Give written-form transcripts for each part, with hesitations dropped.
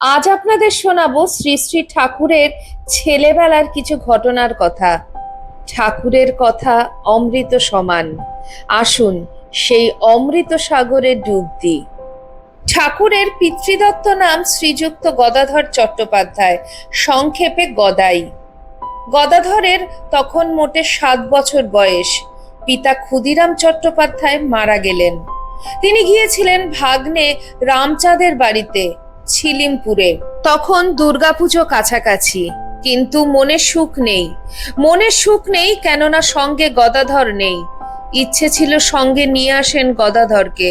আজ আপনাদের শোনাবো শ্রী শ্রী ঠাকুরের ছেলেবেলার কিছু ঘটনার কথা। ঠাকুরের কথা অমৃত সমান। আসুন সেই অমৃত সাগরে ডুব দিই। ঠাকুরের পিতৃদত্ত নাম শ্রীযুক্ত গদাধর চট্টোপাধ্যায়, সংক্ষেপে গদাই। গদাধরের তখন মোটে 7 বছর বয়স। পিতা ক্ষুদিরাম চট্টোপাধ্যায় মারা গেলেন। তিনি গিয়েছিলেন ভাগ্নে রামচাঁদের বাড়িতে ছিলিমপুরে। তখন দুর্গাপুজো কাছাকাছি, কিন্তু মনে সুখ নেই কেননা সঙ্গে গদাধর নেই। ইচ্ছে ছিল সঙ্গে নিয়ে আসেন গদাধরকে,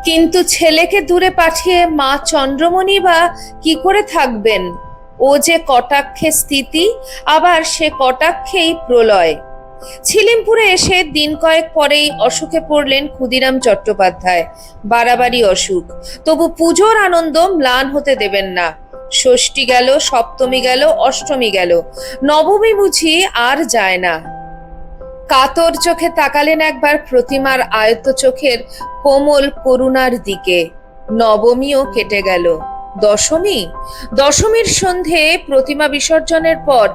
কিন্তু ছেলেকে দূরে পাঠিয়ে মা চন্দ্রমণি বা কি করে থাকবেন? ও যে কটাক্ষে স্থিতি, আবার সে কটাক্ষেই প্রলয়। ছিলিমপুরে এসে দিন কয়েক পরেই অসুখে পড়লেন ক্ষুদিরাম চট্টোপাধ্যায়। বাড়াবাড়ি অসুখ, তবু পুজোর আনন্দ ম্লান হতে দেবেন না। ষষ্ঠী গেল, সপ্তমী গেল, অষ্টমী গেল, নবমী বুঝি আর যায় না। কাতর চোখে তাকালেন একবার প্রতিমার আয়ত চোখের কোমল করুণার দিকে। নবমীও কেটে গেল। দশমীর সন্ধে প্রতিমা বিসর্জনের পর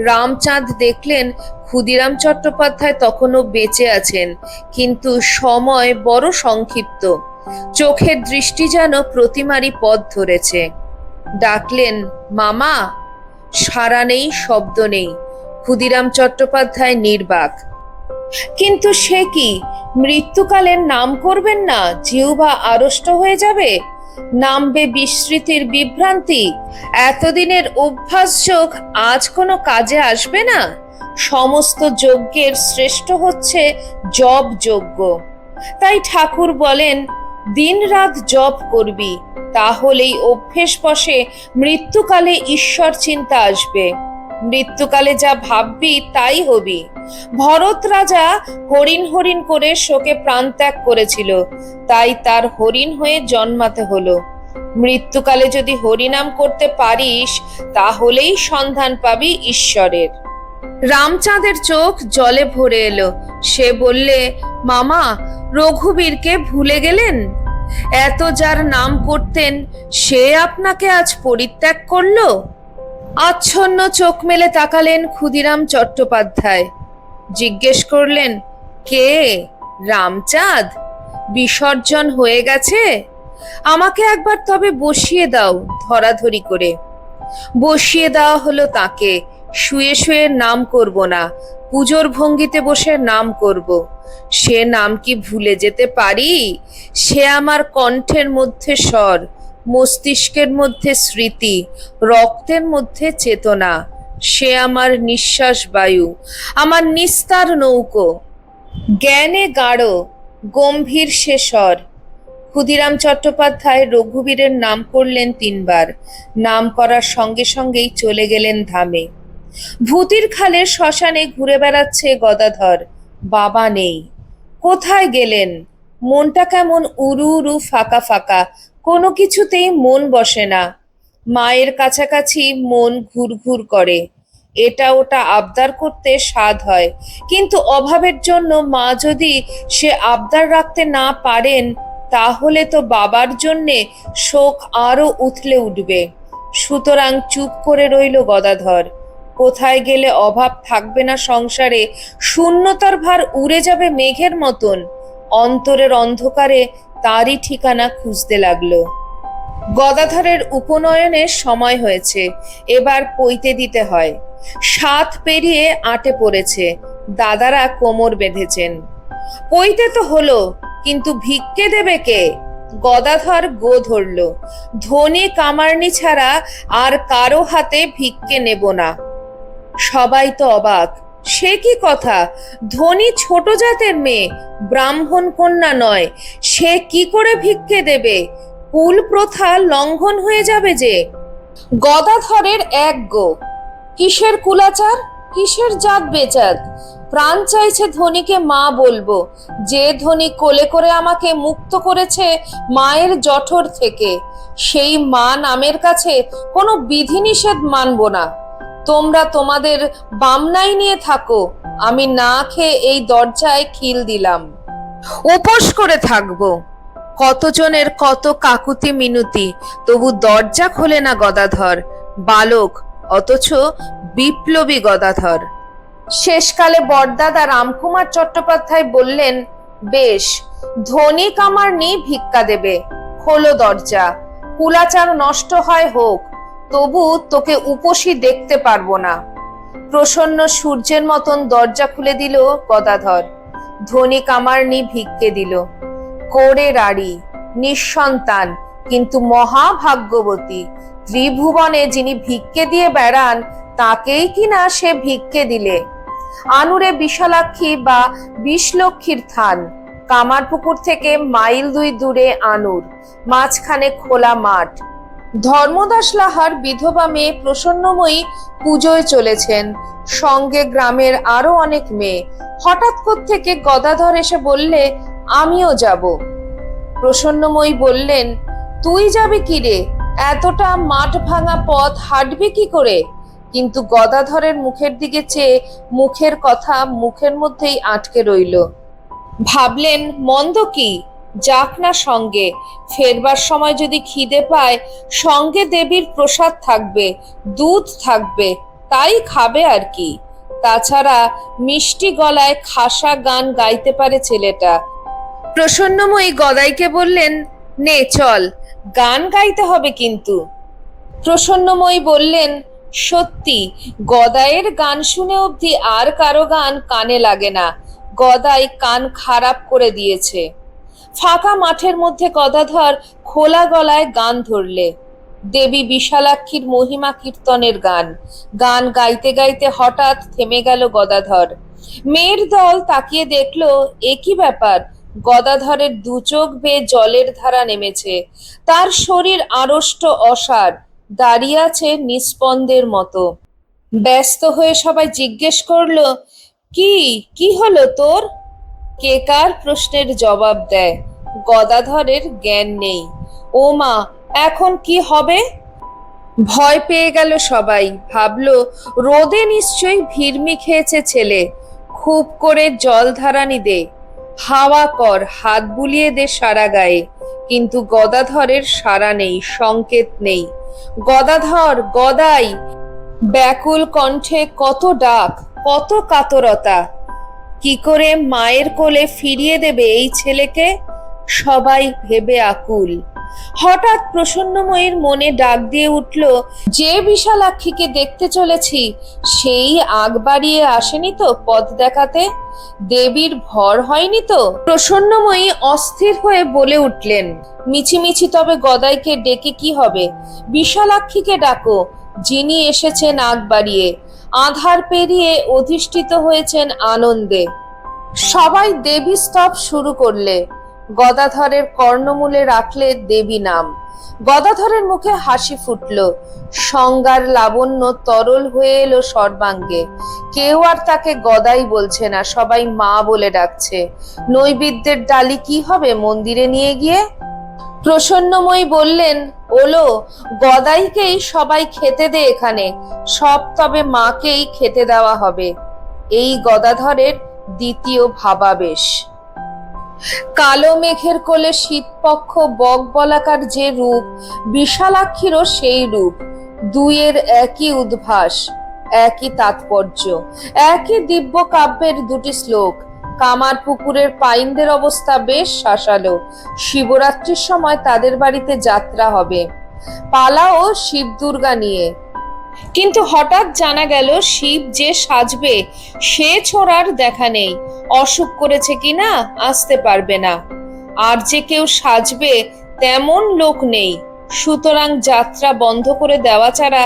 রামচাঁদ দেখলেন ক্ষুদিরাম চট্টোপাধ্যায় তখনও বেঁচে আছেন, কিন্তু সময় বড় সংক্ষিপ্ত। চোখের দৃষ্টি যেন প্রতিমারই পথ ধরেছে। ডাকলেন, মামা। সাড়া নেই, শব্দ নেই। ক্ষুদিরাম চট্টোপাধ্যায় নির্বাক। কিন্তু সে কি, মৃত্যুকালের নাম করবেন না? জিহ্বা আড়ষ্ট হয়ে যাবে, নামবে বিস্মৃতির বিভ্রান্তি। এতদিনের অভ্যাসযোগ আজ কোনো কাজে আসবে না। সমস্ত যজ্ঞের শ্রেষ্ঠ হচ্ছে জপ যজ্ঞ। তাই ঠাকুর বলেন, দিন রাত জপ করবি, তাহলেই অভ্যেস বশে মৃত্যুকালে ঈশ্বর চিন্তা আসবে। মৃত্যুকালে যা ভাববি তাই হবি। ভরত রাজা হরিণ হরিণ করে শোকে প্রাণ ত্যাগ করেছিল, তাই তার হরিণ হয়ে জন্মাতে হলো। মৃত্যুকালে যদি হরিনাম করতে পারিস, তাহলেই সন্ধান পাবি ঈশ্বরের। রামচাঁদের চোখ জলে ভরে এলো। সে বললে, মামা, রঘুবীরকে ভুলে গেলেন? এত যার নাম করতেন, সে আপনাকে আজ পরিত্যাগ করলো? আচ্ছন্ন চোখ মেলে তাকালেন ক্ষুদিরাম চট্টোপাধ্যায়। জিজ্ঞেস করলেন, কে? রামচাঁদ? বিসর্জন হয়ে গেছে? আমাকে একবার তবে বসিয়ে দাও। ধরাধরি করে বসিয়ে দেওয়া হলো তাকে। শুয়ে শুয়ে নাম করব না, পুজোর ভঙ্গিতে বসে নাম করব। সে নাম কি ভুলে যেতে পারি? সে আমার কণ্ঠের মধ্যে স্বর, মস্তিষ্কের মধ্যে স্মৃতি, রক্তের মধ্যে চেতনা। সে আমার নিঃশ্বাস বায়ু, আমার নিস্তার নৌকো। জ্ঞানে গাঢ়, গম্ভীর সে স্বর। ক্ষুদিরাম চট্টোপাধ্যায় রঘুবীরের নাম করলেন 3 বার। নাম করার সঙ্গে সঙ্গেই চলে গেলেন ধামে। ভূতির খালের শ্মশানে ঘুরে বেড়াচ্ছে গদাধর। বাবা নেই। কোথায় গেলেন? মনটা কেমন উড়ু উড়ু, ফাঁকা ফাঁকা। কোনো কিছুতেই মন বসে না। মায়ের কাছাকাছি মন ঘুরঘুর করে। এটা ওটা আবদার করতে স্বাদ হয়, কিন্তু অভাবের জন্য মা যদি সে আবদার রাখতে না পারেন, তাহলে তো বাবার জন্যে শোক আরো উথলে উঠবে। সুতরাং চুপ করে রইল গদাধর। কোথায় গেলে অভাব থাকবে না সংসারে, শূন্যতার ভার উড়ে যাবে মেঘের মতন। অন্তরের অন্ধকারে তারই ঠিকানা খুঁজতে লাগলো। গদাধরের উপনয়নের সময় হয়েছে, এবার পৈতে দিতে হয়। 7 পেরিয়ে 8-এ পড়েছে। দাদারা কোমর বেঁধেছেন। পৈতে তো হলো, কিন্তু ভিক্ষে দেবে কে? গদাধর গো ধরল, ধনী কামারনি ছাড়া আর কারো হাতে ভিক্ষে নেব না। সবাই তো অবাক। সে কি কথা? ধনী ছোট জাতের মেয়ে, ব্রাহ্মণ কন্যা নয়, সে কি করে ভিক্ষে দেবে? কুল প্রথা লঙ্ঘন হয়ে যাবে যে। গদাধরের এক গো। কিসের কুলাচার, কিসের জাত বেচাত? প্রাণ চাইছে ধনীকে মা বলবো, যে ধনী কোলে করে আমাকে মুক্ত করেছে মায়ের জঠর থেকে। সেই মা নামের কাছে কোনো বিধিনিষেধ মানব না। তোমরা তোমাদের বামনাই নিয়ে থাকো, আমি না খেয়ে এই দরজায় খিল দিলাম, উপোস করে থাকবো। কতজনের কত কাকুতি মিনতি, তবু দরজা খোলে না গদাধর। বালক, অথচ বিপ্লবী গদাধর। শেষকালে বড়দাদা রামকুমার চট্টোপাধ্যায় বললেন, বেশ, ধনী কামার নেই ভিক্ষা দেবে, খোলো দরজা। কুলাচার নষ্ট হয় হোক, তবু তোকে উপসী দেখতে পারবো না। প্রসন্ন সূর্যের মতন দরজা খুলে দিল গদাধর। ধনী কামারনি ভিক্ষে দিল। করে রাড়ি, নিঃসন্তান, কিন্তু মহাভাগ্যবতী। ত্রিভুবনে যিনি ভিক্ষে দিয়ে বেড়ান, তাকেই কিনা সে ভিক্ষে দিলে। আনুরে বিশালাক্ষী বা বিশলক্ষীর থান। কামারপুকুর থেকে মাইল 2 দূরে আনুর, মাঝখানে খোলা মাঠ। ধর্মদাস লাহার বিধবা মেয়ে প্রসন্নময়ী পুজোয় চলেছেন, সঙ্গে গ্রামের আরো অনেক মেয়ে। হঠাৎ থেকে গদাধর এসে বললে, আমিও যাব। প্রসন্নময়ী বললেন, তুই যাবি কি রে? এতটা মাঠ ভাঙা পথ হাঁটবি কি করে? কিন্তু গদাধরের মুখের দিকে চেয়ে মুখের কথা মুখের মধ্যেই আটকে রইল। ভাবলেন, মন্দ কি, যাক না সঙ্গে। ফেরবার সময় যদি খিদে পায়, সঙ্গে দেবীর প্রসাদ থাকবে, দুধ থাকবে, তাই খাবে আর কি। তাছাড়া মিষ্টি গলায় খাসা গান গাইতে পারে ছেলেটা। প্রসন্নময়ী গদাইকে বললেন, নে চল, গান গাইতে হবে কিন্তু। প্রসন্নময়ী বললেন, সত্যি গদাইয়ের গান শুনে অবধি আর কারো গান কানে লাগে না। গদাই কান খারাপ করে দিয়েছে। ফাঁকা মাঠের মধ্যে গদাধর খোলা গলায় গান ধরলে। দেবী বিশালাক্ষীর মহিমা কীর্তনের গান। গান গাইতে গাইতে হঠাৎ থেমে গেল গদাধর। মেয়ের দল তাকিয়ে দেখলো, এ কি ব্যাপার? গদাধরের 2 চোখ বেয়ে জলের ধারা নেমেছে। তার শরীর আড়ষ্ট অসাড়, দাঁড়িয়ে আছে নিস্পন্দের মতো। ব্যস্ত হয়ে সবাই জিজ্ঞেস করলো, কি কি হলো তোর? কে কার প্রশ্নের জবাব দেয়? গদাধরের জ্ঞান নেই। ও মা, এখন কি হবে? ভয় পেয়ে গেল সবাই। ভাবলো, রোদে নিশ্চয়ই ভিড়মি খেয়েছে ছেলে। খুব করে জল ধারানি দে, হাওয়া কর, হাত বুলিয়ে দে সারা গায়ে। কিন্তু গদাধরের সাড়া নেই, সংকেত নেই। গদাধর, গদাই! ব্যাকুল কণ্ঠে কত ডাক, কত কাতরতা। কি করে মায়ের কোলে ফিরিয়ে দেবে এই ছেলেকে? সবাই ভেবে আকুল। হঠাৎ প্রসন্নময়ীর মনে ডাক দিয়ে উঠল, যে বিশালাক্ষীকে দেখতে চলেছি, সেই আগ বাড়িয়ে আসেনি তো পথ দেখাতে? দেবীর ভর হয়নি তো? প্রসন্নময়ী অস্থির হয়ে বলে উঠলেন, মিছিমিছি তবে গদাইকে ডেকে কি হবে? বিশালাক্ষীকে ডাকো, যিনি এসেছেন আগ বাড়িয়ে, আধার পেরিয়ে অধিষ্ঠিত হয়েছেন আনন্দে। সবাই দেবী স্তব শুরু করলে। গদাধরের কর্ণমূলে রাখলে দেবী নাম। গদাধরের মুখে হাসি ফুটল। সংজ্ঞার লাবণ্য তরল হয়ে এলো সর্বাঙ্গে। কেউ আর তাকে গদাই বলছে না, সবাই মা বলে ডাকছে। নৈবেদ্যের ডালি কি হবে মন্দিরে নিয়ে গিয়ে? প্রসন্নময়ী বললেন, ওলো, গদাইকেই সবাই খেতে দে এখানে, সব তবে মাকেই খেতে দেওয়া হবে। এই গদাধরের দ্বিতীয় ভাবাবেশ। কালো মেঘের কোলে শীতপক্ষ বক বলাকার যে রূপ, বিশালাক্ষীরও সেই রূপ। দুইয়ের একই উদ্ভাস, একই তাৎপর্য, একই দিব্য কাব্যের 2টি শ্লোক। কামারপুকুরের পাইনদের অবস্থা বেশ শাসালো। শিবরাত্রির সময় তাদের বাড়িতে যাত্রা হবে, পালাও শিব দুর্গা নিয়ে। কিন্তু হঠাৎ জানা গেল, শিব যে সাজবে সে ছোড়ার দেখা নেই। অসুখ করেছে কিনা আসতে পারবে না। আর যে কেউ সাজবে তেমন লোক নেই। সুতরাং যাত্রা বন্ধ করে দেওয়া ছাড়া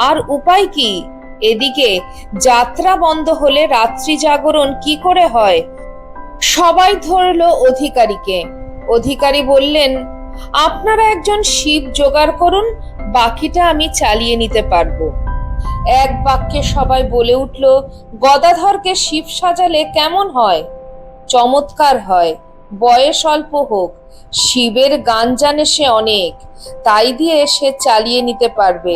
আর উপায় কি? এদিকে যাত্রা বন্ধ হলে রাত্রি জাগরণ কি করে হয়? সবাই ধরলো অধিকারীকে। অধিকারী বললেন, আপনারা একজন শিব জোগাড় করুন, বাকিটা আমি চালিয়ে নিতে পারবো। এক বাক্যে সবাই বলে উঠল, গদাধরকে শিব সাজালে কেমন হয়? চমৎকার হয়, বয়স অল্প হোক, শিবের গান জানে সে অনেক, তাই দিয়ে সে চালিয়ে নিতে পারবে।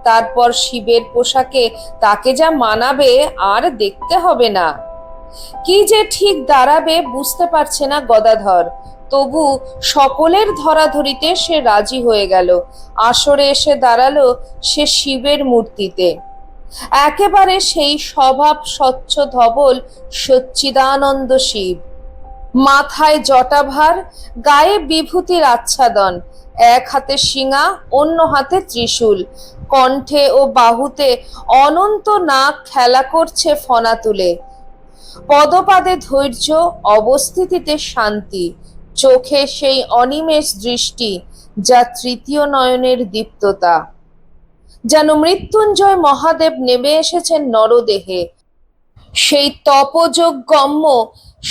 তারপর শিবের পোশাকে তাকে যা মানাবে আর দেখতে হবে না। কি যে ঠিক দাঁড়াবে বুঝতে পারছে না গদাধর। তবু সকলের ধরাধরিতে সে রাজি হয়ে গেল। আসরে এসে দাঁড়ালো সে শিবের মূর্তিতে, একেবারে সেই স্বভাব স্বচ্ছ ধবল সচ্চিদানন্দ শিব। মাথায় জটাভার, গায়ে বিভূতির আচ্ছাদন, এক হাতে শিঙা, অন্য হাতে ত্রিশূল, কণ্ঠে ও বাহুতে অনন্ত নাগ খেলা করছে ফনা তুলে। পদপাদে ধৈর্য, অবস্থিতিতে শান্তি, চোখে সেই অনিমেষ দৃষ্টি যা তৃতীয় নয়নের দীপ্ততা। যেন মৃত্যুঞ্জয় মহাদেব নেমে এসেছেন নরদেহে, সেই তপযোগগম্য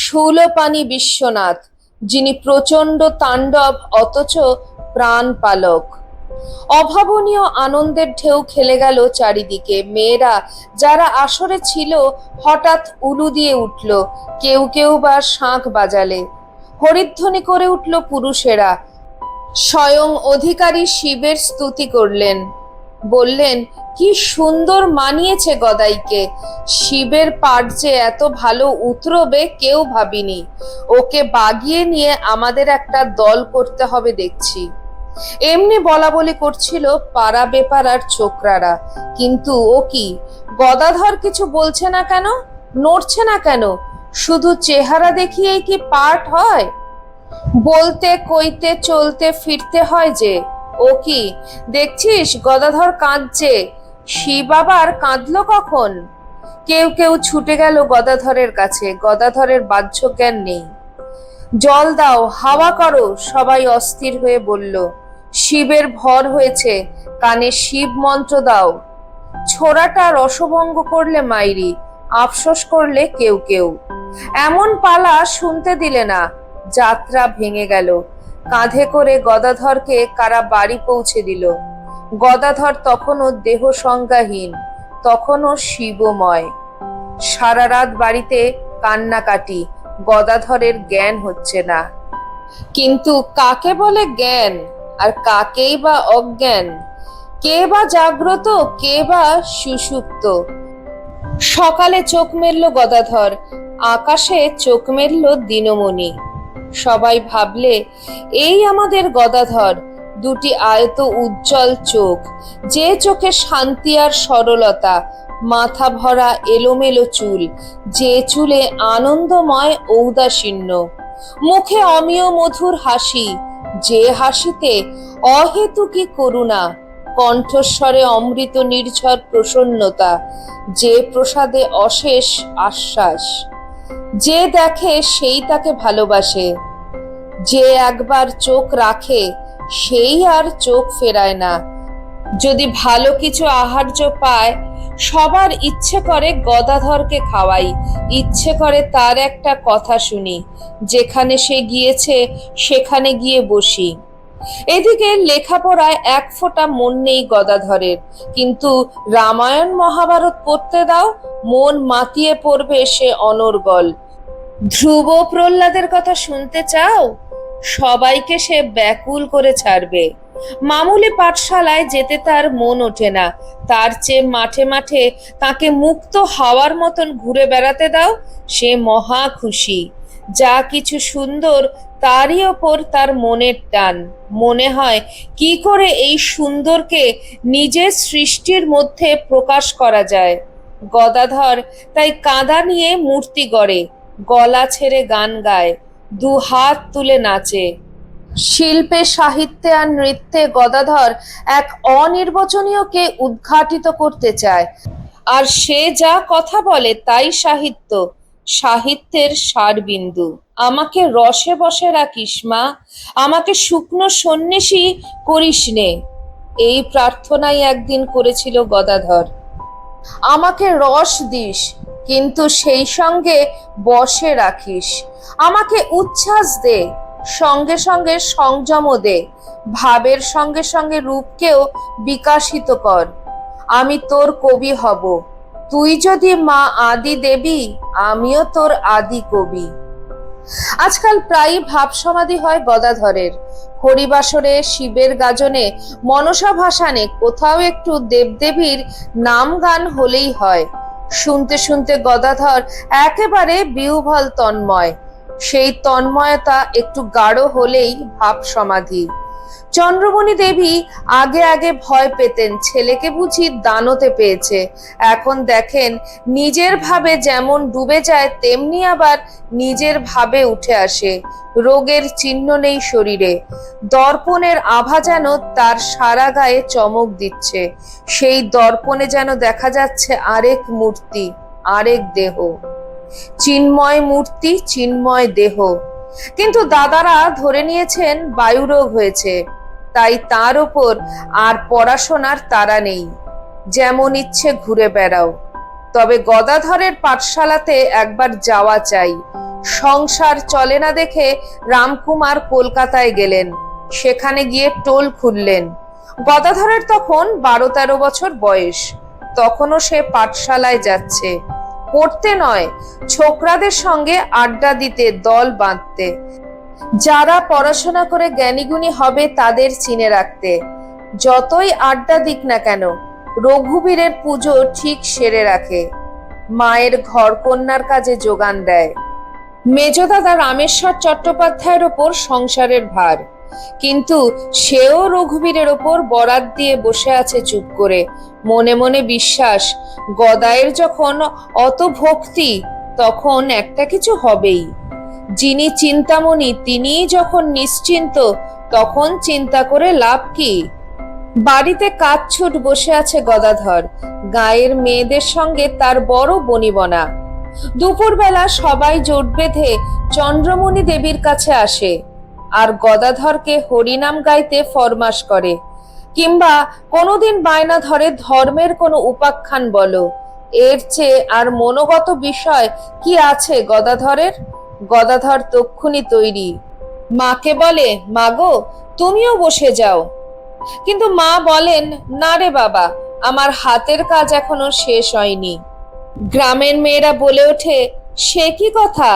শূলপাণি বিশ্বনাথ, যিনি প্রচণ্ড তাণ্ডব অথচ প্রাণ পালক। অভাবনীয় আনন্দের ঢেউ খেলে গেল চারিদিকে। মেয়েরা যারা আসরে ছিল হঠাৎ উলু দিয়ে উঠল, কেউ কেউ বা শাঁখ বাজালে। হরিধ্বনি করে উঠল পুরুষেরা। স্বয়ং অধিকারী শিবের স্তুতি করলেন, বললেন, কি সুন্দর মানিয়েছে গদাইকে। শিবের পাঠ যে এত ভালো উতরবে কেউ ভাবিনি। ওকে বাগিয়ে নিয়ে আমাদের একটা দল করতে হবে দেখছি। এমনি বলা বলি করছিল পাড়া বেপারার ছোকরারা। কিন্তু ও কি, গদাধর কিছু বলছে না কেন, নড়ছে না কেন? শুধু চেহারা দেখিয়েই কি পাঠ হয়? বলতে কইতে চলতে ফিরতে হয় যে। ও কি দেখছিস, গদাধর কাঁদছে। শিব আবার কাঁদলো কখন? কেউ কেউ ছুটে গেল গদাধরের কাছে। গদাধরের বাহ্য জ্ঞান নেই। জল দাও, হাওয়া করো, সবাই অস্থির হয়ে বলল। শিবের ভর হয়েছে, কানে শিব মন্ত্র দাও। ছোড়াটা রসভঙ্গ করলে মাইরি, আফসোস করলে কেউ কেউ। এমন পালা শুনতে দিলে না। যাত্রা ভেঙে গেল। কাঁধে করে গদাধরকে কারা বাড়ি পৌঁছে দিল। গদাধর তখনও দেহ সংজ্ঞাহীন, তখনও শিবময়। সারা রাত বাড়িতে কান্নাকাটি, গদাধরের জ্ঞান হচ্ছে না। কিন্তু কাকে বলে জ্ঞান, আর কাকেই বা অজ্ঞান? কে বা জাগ্রত, কে বা সুষুপ্ত? সকালে চোখ মেলল গদাধর, আকাশে চোখ মেলল দিনমণি। সবাই ভাবলে এই আমাদের গদাধর। দুটি আয়ত উজ্জ্বল চোখ, যে চোখে শান্তি আর সরলতা, মাথা ভরা এলোমেলো চুল, যে চুলে আনন্দময় ঔদাসীন্য, মুখে অমিয় মধুর হাসি, যে হাসিতে অহেতুকী করুণা, কণ্ঠস্বরে অমৃত নির্ঝর প্রসন্নতা, যে প্রসাদে অশেষ আশ্বাস। যে দেখে সেই তাকে ভালোবাসে, যে একবার চোখ রাখে সেই আর চোখ ফেরায় না। যদি ভালো কিছু আহার্য পায়, সবার ইচ্ছে করে গদাধরকে খাওয়াই, ইচ্ছে করে তার একটা কথা শুনি, যেখানে সে গিয়েছে সেখানে গিয়ে বসি। এদিকে লেখাপড়ায় এক ফোঁটা মন নেই গদাধরের, কিন্তু রামায়ণ মহাভারত পড়তে দাও, মন মাতিয়ে পড়বে সে অনর্গল। ধ্রুব প্রহ্লাদের কথা শুনতে চাও, সবাইকে সে ব্যাকুল করে ছাড়বে। মামুলি পাঠশালায় যেতে তার মন ওঠে না, তার চেয়ে মাঠে মাঠে তাকে মুক্ত হাওয়ার মতন ঘুরে বেড়াতে দাও, সে মহা খুশি। যা কিছু সুন্দর তারই ওপর তার মনের টান। মনে হয় কি করে এই সুন্দরকে নিজের সৃষ্টির মধ্যে প্রকাশ করা যায়। গদাধর তাই কাঁদা নিয়ে মূর্তি গড়ে, গলা ছেড়ে গান গায়, দু হাত তুলে নাচে। শিল্পে, সাহিত্যে আর নৃত্যে গদাধর এক অনির্বচনীয়কে উদ্ঘাটিত করতে চায়। আর সে যা কথা বলে তাই সাহিত্য, সাহিত্যের সারবিন্দু। আমাকে রসে বসে রাখিস মা, আমাকে শুকনো সন্ন্যাসী করিস নে, এই প্রার্থনাই একদিন করেছিল গদাধর। আমাকে রস দিস, কিন্তু সেই সঙ্গে বসে রাখিস। আমাকে উচ্ছ্বাস দে, সঙ্গে সঙ্গে সংযমও দে। ভাবের সঙ্গে সঙ্গে রূপকেও বিকাশিত কর। আমি তোর কবি হব। তুই যদি মা আদি দেবী, আমিও তোর আদি কবি। আজকাল প্রায়ই ভাব সমাধি হয় গদাধরের। হরিবাসরে, শিবের গাজনে, মনসা ভাসানে কোথাও একটু দেবদেবীর নাম গান হলেই হয়। শুনতে শুনতে গদাধর একেবারে বিহ্বল তন্ময়। সেই তন্ময়তা একটু গাঢ় হলেই ভাব সমাধি। চন্দ্রমণি দেবী আগে আগে ভয় পেতেন ছেলেকে বুঝি দানতে পেয়েছে, এখন দেখেন নিজের ভাবে যেমন ডুবে যায় তেমনি আবার নিজের ভাবে উঠে আসে। রোগের চিহ্ন নেই শরীরে, দর্পণের আভা যেন তার সারা গায়ে চমক দিচ্ছে। সেই দর্পণে যেন দেখা যাচ্ছে আরেক মূর্তি, আরেক দেহ, চিন্ময় মূর্তি, চিন্ময় দেহ। কিন্তু দাদারা ধরে নিয়েছেন বায়ুরোগ হয়েছে, তাই তার ওপর আর পড়াশোনার তাড়া নেই, যেমন ইচ্ছে ঘুরে বেড়াও। তবে গদাধরের পাঠশালাতে একবার যাওয়া চাই। সংসার চলে না দেখে রামকুমার কলকাতায় গেলেন, সেখানে গিয়ে টোল খুললেন। গদাধরের তখন 12-13 বছর বয়স, তখনও সে পাঠশালায় যাচ্ছে, পড়তে নয়, ছোকরাদের সঙ্গে আড্ডা দিতে, দল বাঁধতে, যারা পড়াশোনা করে জ্ঞানীগুণী হবে তাদের চিনে রাখতে। যতই আড্ডা দিক না কেন, রঘুবীরের পুজো ঠিক সেরে রাখে, মায়ের ঘর কন্যার কাজে যোগান দেয়। মেজদাদা রামেশ্বর চট্টোপাধ্যায়ের ওপর সংসারের ভার, কিন্তু সেও রঘুবীরের ওপর বরাত দিয়ে বসে আছে চুপ করে, মনে মনে বিশ্বাস গদায়ের যখন অত ভক্তি তখন একটা কিছু হবেই। যিনি চিন্তামণি তিনিই যখন নিশ্চিন্ত, তখন চিন্তা করে লাভ কি? বাড়িতে কাজছুট বসে আছে গদাধর, গায়ের মেয়েদের সঙ্গে তার বড় বনিবনা। দুপুরবেলা সবাই জোট বেঁধে চন্দ্রমণি দেবীর কাছে আসে আর গদাধরকে হরিনাম গাইতে ফরমাস করে, কিংবা কোনোদিন বায়না ধরে ধর্মের কোনো উপাখ্যান বলো। এর চেয়ে আর মনোগত বিষয় কি আছে গদাধরের? গদাধর তক্ষুনি তৈরি, মাকে বলে, মাগো তুমিও বসে যাও। কিন্তু মা বলেন, না রে বাবা, আমার হাতের কাজ এখনো শেষ হয়নি। গ্রামের মেয়েরা বলে ওঠে, সে কি কথা,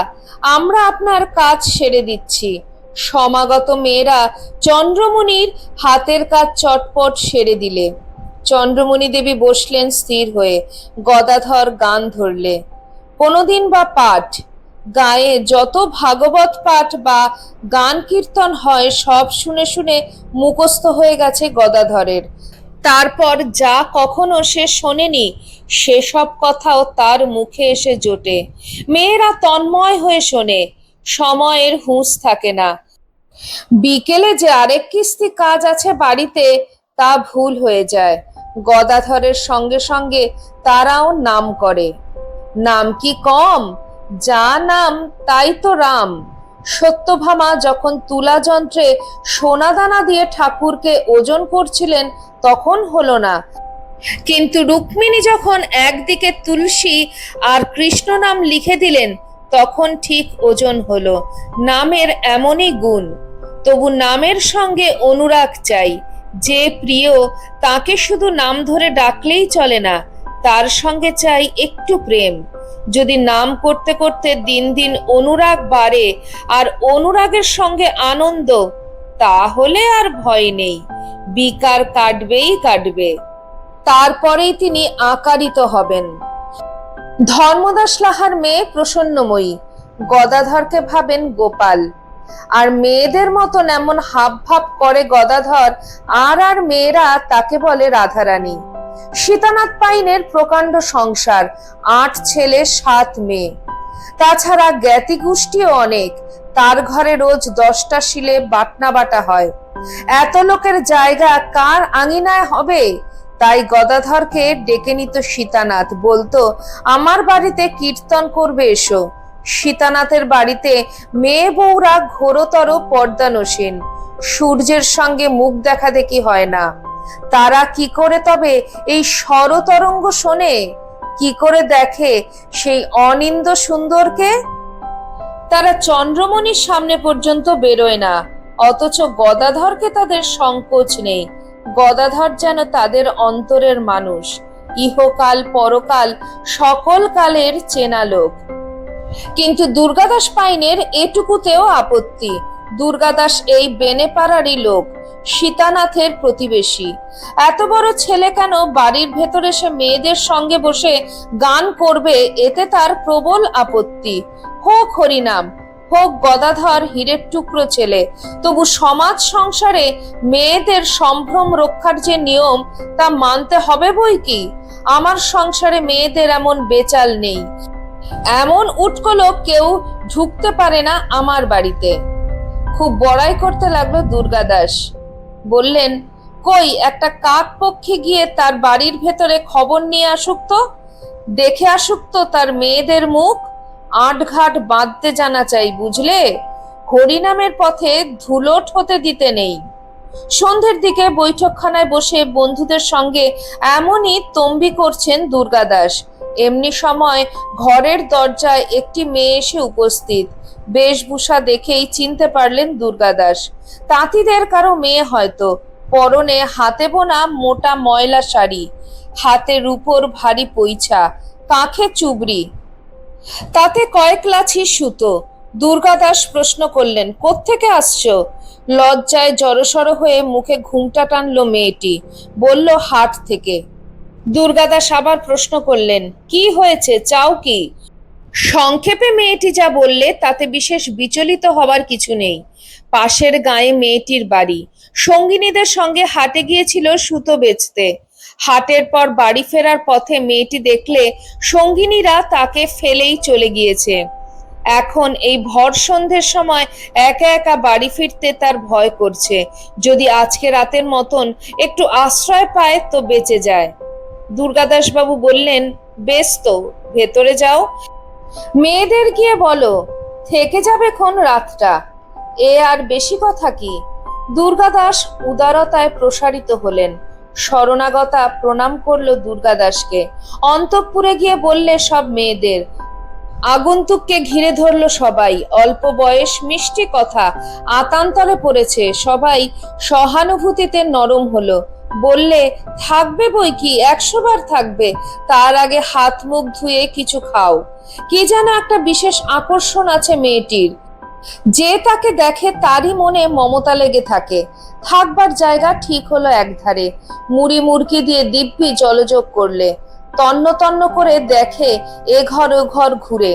আমরা আপনার কাজ সেরে দিচ্ছি। সমাগত মেয়েরা চন্দ্রমণির হাতের কাজ চটপট সেরে দিলে। চন্দ্রমণি দেবী বসলেন স্থির হয়ে, গদাধর গান ধরলে। কোনোদিন বা পাঠ, গায়ে যত ভাগবত পাঠ বা গান কীর্তন হয় সব শুনে শুনে মুখস্থ হয়ে গেছে গদাধরের। তারপর যা কখনো সে শোনেনি সেসব কথাও তার মুখে এসে জোটে। মেয়েরা তন্ময় হয়ে শোনে, সময়ের হুঁশ থাকে না। বিকেলে যে আরেক কিস্তি কাজ আছে বাড়িতে তা ভুল হয়ে যায়। গদাধরের সঙ্গে সঙ্গে তারাও নাম করে। নাম কি কম? যা নাম তাই তো রাম। সত্যভামা যখন তুলা যন্ত্রে সোনাদানা দিয়ে ঠাকুরকে ওজন করছিলেন তখন হলো না, কিন্তু রুক্মিণী যখন একদিকে তুলসী আর কৃষ্ণ নাম লিখে দিলেন তখন ঠিক ওজন হলো। নামের এমনই গুণ। তবু নামের সঙ্গে অনুরাগ চাই। যে প্রিয় তাকে শুধু নাম ধরে ডাকলেই চলে না, তার সঙ্গে চাই একটু প্রেম। যদি নাম করতে করতে দিন দিন অনুরাগ বাড়ে আর অনুরাগের সঙ্গে আনন্দ, তাহলে আর ভয় নেই, বিকার কাটবেই কাটবে। তারপরেই তিনি আকারিত হবেন। ধর্মদাস লাহার মেয়ে প্রসন্নময়ী, গদাধরকে ভাবেন গোপাল। আর মেয়েদের মতন এমন হাব ভাব করে গদাধর, আর মেয়েরা তাকে বলে রাধারানী। সীতানাথ পাইনের প্রকাণ্ড সংসার, 8 ছেলে 7 মেয়ে, তাছাড়া জ্ঞাতি গোষ্ঠীও অনেক। তার ঘরে রোজ 10টা শিলে বাটনা বাটা হয়। এত লোকের জায়গা কার আঙিনায় হবে? তাই গদাধরকে ডেকে নিত সীতানাথ, বলতো, আমার বাড়িতে কীর্তন করবে এসো। সীতানাথের বাড়িতে মেয়ে বউরা ঘোরতর পর্দানসীন, সূর্যের সঙ্গে মুখ দেখা দেখি হয় না। তারা কি করে তবে এই স্বরতরঙ্গ শোনে? কি করে দেখে সেই অনিন্দ সুন্দরকে? তারা চন্দ্রমণির সামনে পর্যন্ত বেরোয় না, অথচ গদাধরকে তাদের সংকোচ নেই। গদাধর যেন তাদের অন্তরের মানুষ, ইহকাল পরকাল সকল কালের চেনা লোক। কিন্তু দুর্গাদাস পাইনের এটুকুতেও আপত্তি। দুর্গাদাস এই বেনেপাড়ারই লোক, সীতানাথের প্রতিবেশী। এত বড় ছেলে কেন বাড়ির ভেতরে সে মেয়েদের সঙ্গে বসে গান করবে, এতে তার প্রবল আপত্তি। হোক হরিনাম, হোক গদাধর হীরের টুকরো ছেলে, তবু সমাজ সংসারে মেয়েদের সম্ভ্রম রক্ষার যে নিয়ম তা মানতে হবে বই কি। আমার সংসারে মেয়েদের এমন বেচাল নেই, এমন উটকো লোক কেউ ঢুকতে পারে না আমার বাড়িতে। খুব বড়াই করতে লাগলো দুর্গাদাস। বললেন, কই একটা কাক পক্ষী গিয়ে তার বাড়ির ভেতরে খবর নিয়ে আসুক তো, দেখে আসুক তো তার মেয়েদের মুখ। আটঘাট বাঁধতে জানা চাই, বুঝলে? হরিনামের পথে ধুলোট হতে দিতে নেই। সন্ধ্যের দিকে বৈঠকখানায় বসে বন্ধুদের সঙ্গে এমনই তম্বি করছেন দুর্গাদাস। এমনি সময় ঘরের দরজায় একটি মেয়ে এসে উপস্থিত। বেশভূষা দেখেই চিনতে পারলেন দুর্গাদাস। তাঁতিদের কারো মেয়ে হয়তো। পরনে হাতে বোনা মোটা ময়লা শাড়ি, হাতে রূপোর ভারী পৈছা, কাঁখে চুবড়ি, তাতে কয়েক লাছি সুতো। দুর্গাদাস প্রশ্ন করলেন, কোত্থেকে আসছো? লজ্জায় জড়সড় হয়ে মুখে ঘুমটা টানলো মেয়েটি। বলল, হাট থেকে। দুর্গাদাস আবার প্রশ্ন করলেন, কি হয়েছে, চাও কি? সংক্ষেপে মেয়েটি যা বললে তাতে বিশেষ বিচলিত হবার কিছু নেই। পাশের গায়ে মেয়েটির বাড়ি। সঙ্গিনীদের সঙ্গে হাটে গিয়েছিল সুতো বেচতে। হাটের পর বাড়ি ফেরার পথে মেয়েটি দেখলে সঙ্গিনীরা তাকে ফেলেই চলে গিয়েছে। এখন এই ভর সন্ধ্যের সময় একা একা বাড়ি ফিরতে তার ভয় করছে। যদি আজকে রাতের মতন একটু আশ্রয় পায় তো বেঁচে যায়। দুর্গাদাস বাবু বললেন, বেশ তো, ভেতরে যাও, মেয়েদের গিয়ে বলো থেকে যাবে খন রাতটা। এ আর বেশি কথা কি? দুর্গাদাস উদারতায় প্রসারিত হলেন। শরণাগতা প্রণাম করলো দুর্গাদাসকে। অন্তঃপুরে গিয়ে বললে সব মেয়েদের। আগন্তুককে ঘিরে ধরলো সবাই। অল্প বয়স, মিষ্টি কথা, আতান্তরে পড়েছে। সবাই সহানুভূতিতে নরম হলো। বললে, থাকবে বই কি, 100 বার থাকবে। তার আগে হাত মুখ ধুয়ে কিছু খাও। কি যেন একটা বিশেষ আকর্ষণ আছে মেয়েটির। যে তাকে দেখে তারই মনে মমতা লেগে থাকে। থাকবার জায়গা ঠিক হলো একধারে। মুড়ি মুড়কি দিয়ে দিব্যি জলযোগ করলে। তন্ন তন্ন করে দেখে এ ঘর ও ঘর ঘুরে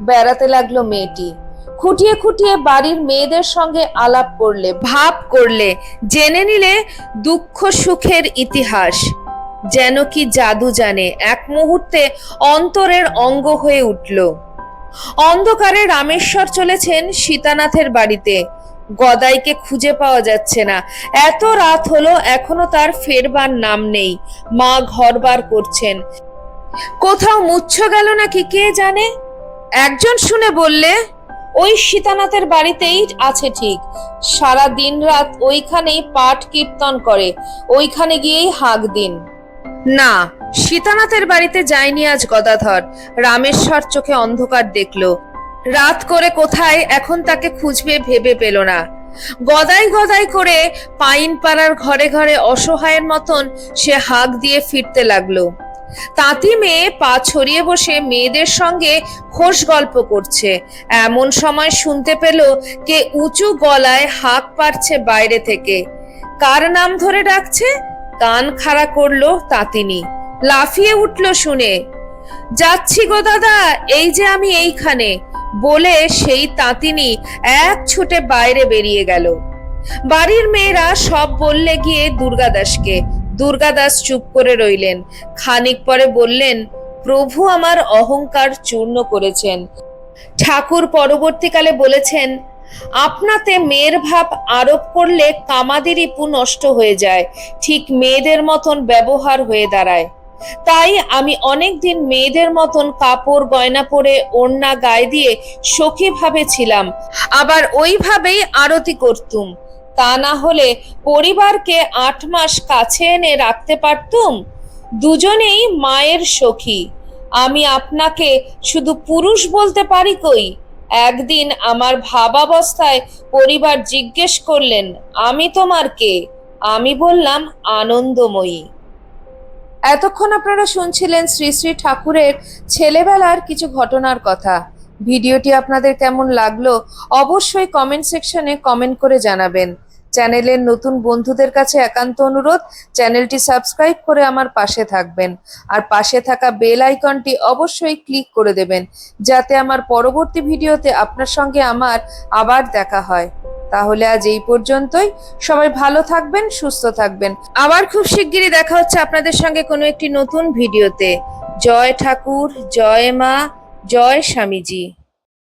বেড়াতে লাগলো মেয়েটি। খুঁটিয়ে খুঁটিয়ে বাড়ির মেয়েদের সঙ্গে আলাপ করলে, ভাব করলে, জেনে নিলে দুঃখ সুখের ইতিহাস। যেন কি জাদু জানে, এক মুহূর্তে অন্তরের অঙ্গ হয়ে উঠল। অন্ধকারে রামেশ্বর চলেছেন সীতানাথের বাড়িতে। গদাইকে খুঁজে পাওয়া যাচ্ছে না। এত রাত হলো, এখনো তার ফেরবার নাম নেই। মা ঘরবার করছেন, কোথাও মুচ্ছ গেল নাকি কে জানে। একজন শুনে বললে, ওই সীতানাথের বাড়িতেই আছে ঠিক। সারা দিন রাত ওইখানেই পাঠ কীর্তন করে, ওইখানে গিয়েই হাঁক দিন। না, সীতানাথের বাড়িতে যায়নি আজ গদাধর। রামেশ্বর চোখে অন্ধকার দেখলো। রাত করে কোথায় এখন তাকে খুঁজবে ভেবে পেল না। গদাই গদাই করে পাইন পাড়ার ঘরে ঘরে অসহায়ের মতন সে হাঁক দিয়ে ফিরতে লাগলো। তাঁতি মেয়ে পা ছড়িয়ে বসে মেয়েদের সঙ্গে খোশ গল্প করছে। এমন সময় শুনতে পেল কে উঁচু গলায় হাঁক পারছে বাইরে থেকে। কার নাম ধরে ডাকছে? কান খাড়া করলো তাঁতিনি। লাফিয়ে উঠল শুনে। যাচ্ছি গো দাদা, এই যে আমি এইখানে, বলে সেই তাঁতিনি এক ছুটে বাইরে বেরিয়ে গেল। বাড়ির মেয়েরা সব বললে গিয়ে দুর্গাদাসকে। দুর্গাদাস চুপ করে রইলেন। খানিক পরে বললেন, প্রভু আমার অহংকার চূর্ণ করেছেন। ঠাকুর পরবর্তীকালে বলেছেন, আপনাতে মেয়ের ভাব আরোপ করলে কামাদের রিপু নষ্ট হয়ে যায়, ঠিক মেয়েদের মতন ব্যবহার হয়ে দাঁড়ায়। তাই আমি অনেকদিন মেয়েদের মতন কাপড় গয়না পরে ওড়না গায়ে দিয়ে সখী ভাবে ছিলাম, আবার ওইভাবেই আরতি করতুম। তা না হলে পরিবারকে 8 মাস কাছে এনে রাখতে পারতুম। দুজনেই মায়ের সখী। আমি আপনাকে শুধু পুরুষ বলতে পারি কই? একদিন আমার ভাবাবস্থায় পরিবার জিজ্ঞেস করলেন, আমি তোমার কে? আমি বললাম, আনন্দময়ী। এতক্ষণ আপনারা শুনছিলেন শ্রী শ্রী ঠাকুরের ছেলেবেলার কিছু ঘটনার কথা। ভিডিওটি আপনাদের কেমন লাগলো অবশ্যই কমেন্ট সেকশনে কমেন্ট করে জানাবেন। চ্যানেলের নতুন বন্ধুদের কাছে একান্ত অনুরোধ, চ্যানেলটি সাবস্ক্রাইব করে আমার পাশে থাকবেন আর পাশে থাকা বেল আইকনটি অবশ্যই ক্লিক করে দেবেন, যাতে আমার পরবর্তী ভিডিওতে আপনার সঙ্গে আমার আবার দেখা হয়। তাহলে আজ এই পর্যন্তই। সবাই ভালো থাকবেন, সুস্থ থাকবেন। আবার খুব শিগগিরই দেখা হচ্ছে আপনাদের সঙ্গে কোনো একটি নতুন ভিডিওতে। জয় ঠাকুর, জয় মা, জয় স্বামীজি।